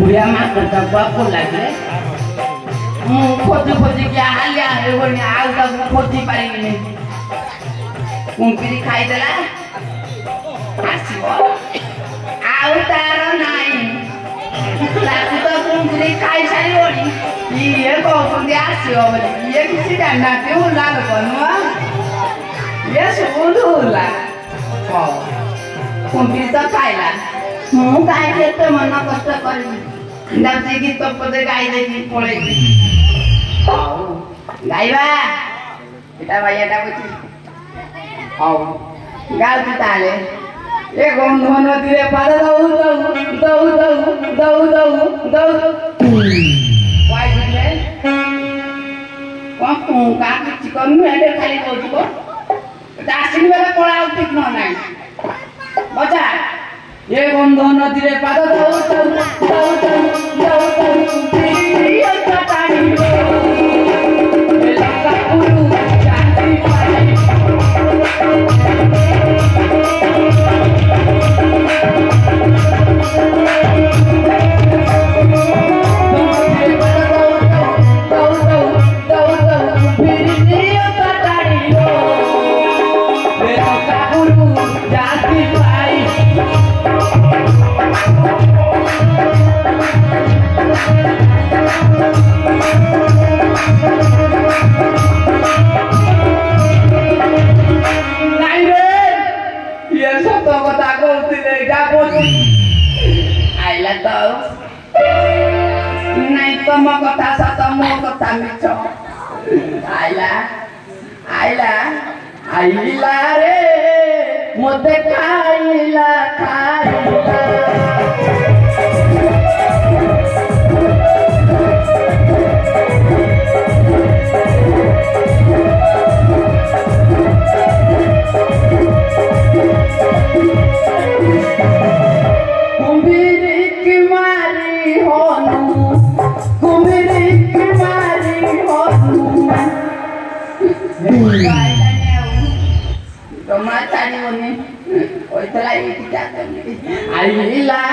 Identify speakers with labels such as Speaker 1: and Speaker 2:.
Speaker 1: बुढ़िया माँ करता बाप को लगे खोजी खोजी क्या हाल यार वो नहीं आग तक खोजी पारी नहीं कुंपी खाई देला आसिबो आउ तारो नहीं लाकू तो कुंपी खाई सारी ओडी ये को कुंपी आसिबो बोली ये किसी डंडा पे उला लगनुआ ये सुबुदु उला ओ कुंपी तो खाईला मु काई केते मन कष्ट करी दाबती गीत पदे गाई देकी पळे आउ गाइबा एटा भाईटा बुझी आउ गाउ ताले ए गंध नदी रे पार दउ दउ दउ दउ दउ दउ दउ वाई दिले को का चिकन मेडे खाली कहू को दासिन बेला पळा ठीक न नाही बचा ये गंध नदी रे पार दउ दउ दउ दउ दउ प्रिय कटाणी ए लंका पुरु शांति पाई नहीं तो मो कथा सत मो कथा मिछ आइला आइला आइला रे मोते खाइला खाइला Rumah tadi ini, oh itu lagi tidak ada. Ayolah.